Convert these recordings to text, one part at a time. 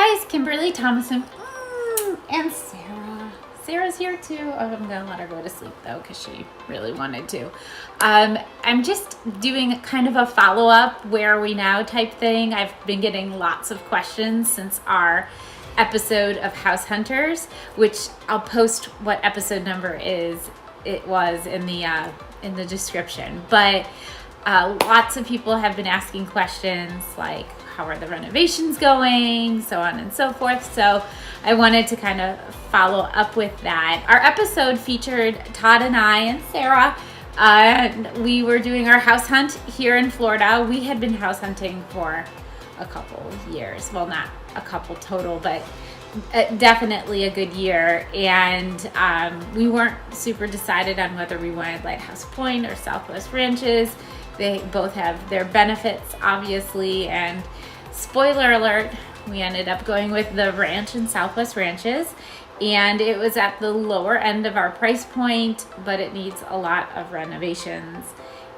guys, Kimberly, Thomason, and Sarah. Sarah's here too. Oh, I'm gonna let her go to sleep though because she really wanted to. I'm just doing kind of a follow-up where are we now type thing. I've been getting lots of questions since our episode of House Hunters, which I'll post what episode number it was in the description. But lots of people have been asking questions like, how are the renovations going, so on and so forth. So I wanted to kind of follow up with that. Our episode featured Todd and I and Sarah. We were doing our house hunt here in Florida. We had been house hunting for a couple of years. Well, not a couple total, but definitely a good year. And we weren't super decided on whether we wanted Lighthouse Point or Southwest Ranches. They both have their benefits, obviously, and spoiler alert, we ended up going with the ranch in Southwest Ranches, and it was at the lower end of our price point, but it needs a lot of renovations.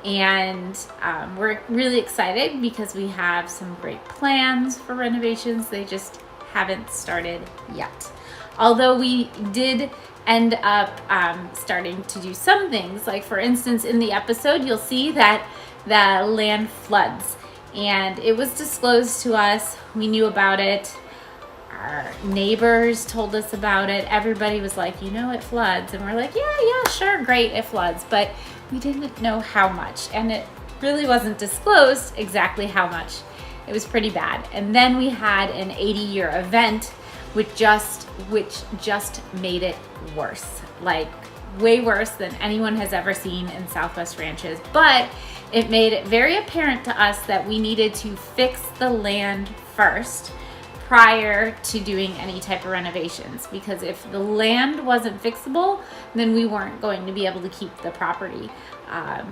And we're really excited because we have some great plans for renovations. They just haven't started yet. Although we did end up starting to do some things, like for instance, in the episode, you'll see that the land floods, and it was disclosed to us. We knew about it. Our neighbors told us about it. Everybody was like, you know, it floods. And we're like, yeah, sure, great, it floods. But we didn't know how much, and it really wasn't disclosed exactly how much. It was pretty bad. And then we had an 80-year event, which just made it worse, like way worse than anyone has ever seen in Southwest Ranches. But it made it very apparent to us that we needed to fix the land first prior to doing any type of renovations, because if the land wasn't fixable, then we weren't going to be able to keep the property.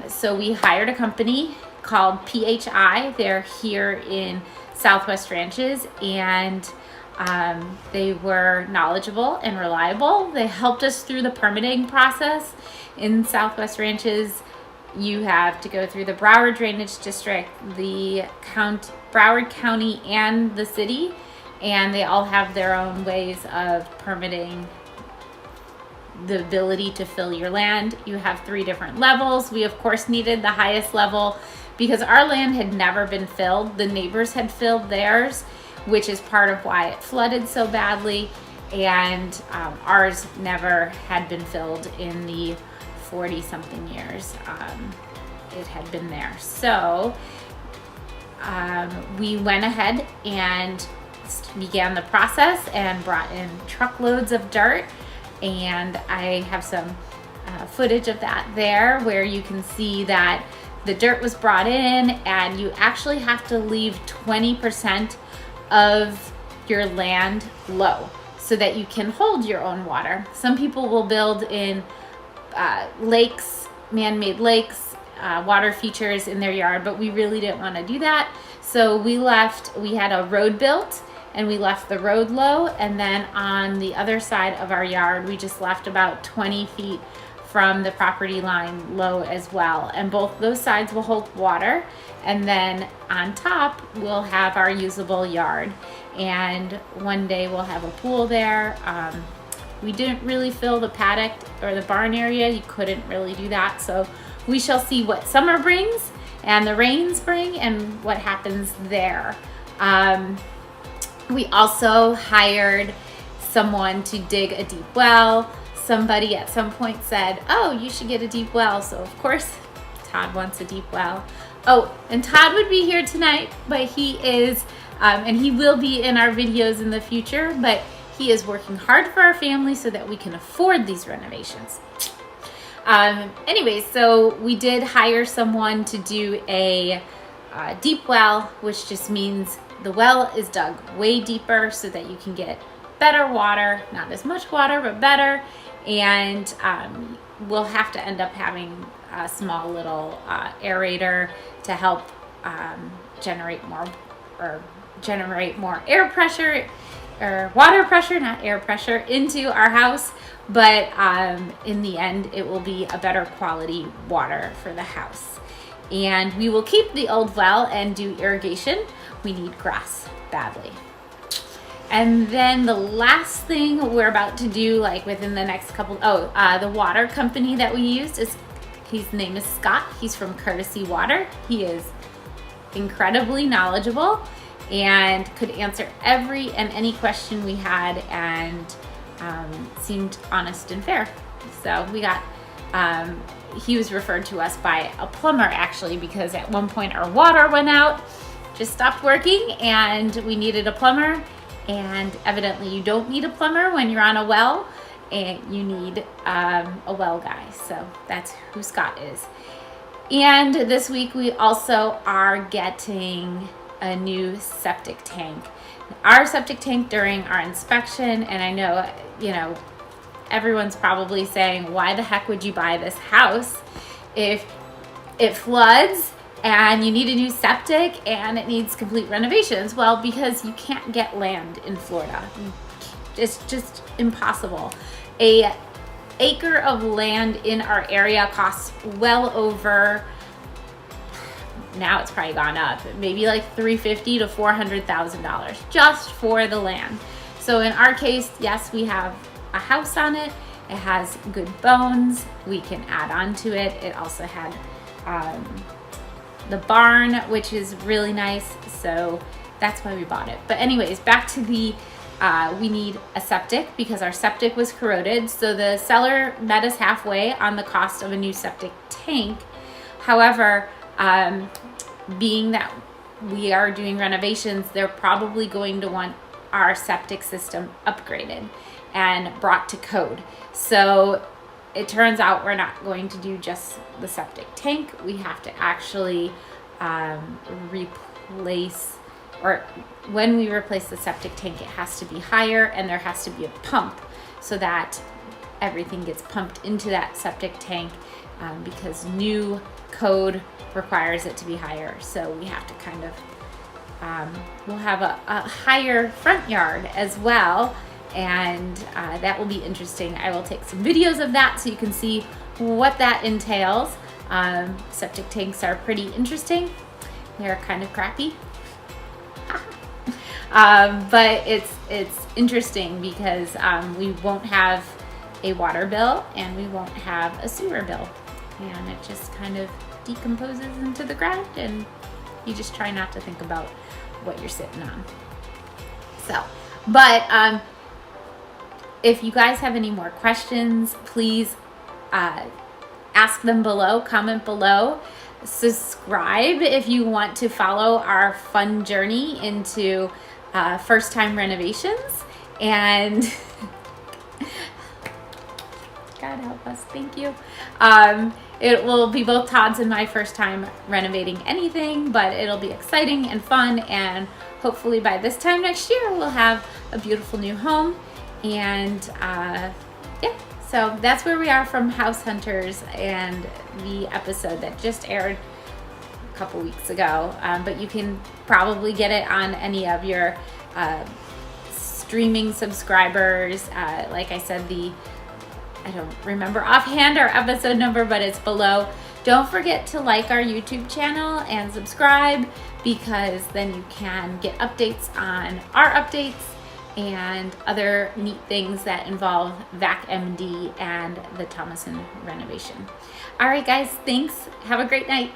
So we hired a company called PHI. They're here in Southwest Ranches, and they were knowledgeable and reliable. They helped us through the permitting process. In Southwest Ranches, you have to go through the Broward Drainage District, the Broward County, and the city, and they all have their own ways of permitting the ability to fill your land. You have 3 different levels. We of course needed the highest level because our land had never been filled. The neighbors had filled theirs, which is part of why it flooded so badly, and ours never had been filled in the 40 something years it had been there. So we went ahead and began the process and brought in truckloads of dirt, and I have some footage of that there where you can see that the dirt was brought in, and you actually have to leave 20% of your land low so that you can hold your own water. Some people will build in lakes, man-made lakes, water features in their yard, but we really didn't want to do that. So we had a road built, and we left the road low, and then on the other side of our yard, we just left about 20 feet from the property line low as well. And both those sides will hold water, and then on top, we'll have our usable yard. And one day we'll have a pool there. We didn't really fill the paddock or the barn area. You couldn't really do that. So we shall see what summer brings and the rains bring and what happens there. We also hired someone to dig a deep well. Somebody at some point said, oh, you should get a deep well. So of course, Todd wants a deep well. Oh, and Todd would be here tonight, but he is, and he will be in our videos in the future, but he is working hard for our family so that we can afford these renovations. Anyways, so we did hire someone to do a deep well, which just means the well is dug way deeper so that you can get better water, not as much water, but better. And we'll have to end up having a small little aerator to help generate more air pressure, or water pressure, not air pressure, into our house. But in the end, it will be a better quality water for the house. And we will keep the old well and do irrigation. We need grass badly. And then the last thing we're about to do, like within the next couple, the water company that we used his name is Scott. He's from Courtesy Water. He is incredibly knowledgeable and could answer every and any question we had, and seemed honest and fair. So we got, he was referred to us by a plumber actually, because at one point our water went out, just stopped working, and we needed a plumber. And evidently you don't need a plumber when you're on a well, and you need a well guy. So that's who Scott is. And this week we also are getting a new septic tank. Our septic tank during our inspection, and I know, everyone's probably saying, why the heck would you buy this house if it floods and you need a new septic and it needs complete renovations? Well, because you can't get land in Florida. It's just impossible. An acre of land in our area costs well over, now it's probably gone up, maybe like $350,000 to $400,000 just for the land. So in our case, yes, we have a house on it. It has good bones. We can add on to it. It also had the barn, which is really nice. So that's why we bought it. But anyways, back to the, we need a septic because our septic was corroded. So the seller met us halfway on the cost of a new septic tank. However, being that we are doing renovations, they're probably going to want our septic system upgraded and brought to code. So it turns out we're not going to do just the septic tank. We have to actually replace, or when we replace the septic tank, it has to be higher, and there has to be a pump so that everything gets pumped into that septic tank, because new code requires it to be higher. So we have to kind of, we'll have a higher front yard as well, and that will be interesting. I will take some videos of that so you can see what that entails. Septic tanks are pretty interesting. They're kind of crappy. But it's interesting because we won't have a water bill and we won't have a sewer bill, and it just kind of decomposes into the ground, and you just try not to think about what you're sitting on. So, but if you guys have any more questions, please ask them below, comment below, subscribe if you want to follow our fun journey into first time renovations, and God help us, thank you. It will be both Todd's and my first time renovating anything, but it'll be exciting and fun, and hopefully by this time next year we'll have a beautiful new home. And yeah, so that's where we are from House Hunters and the episode that just aired a couple weeks ago, but you can probably get it on any of your streaming subscribers. Like I said, I don't remember offhand our episode number, but it's below. Don't forget to like our YouTube channel and subscribe, because then you can get updates on our updates and other neat things that involve VAC-MD and the Thomason renovation. All right, guys, thanks. Have a great night.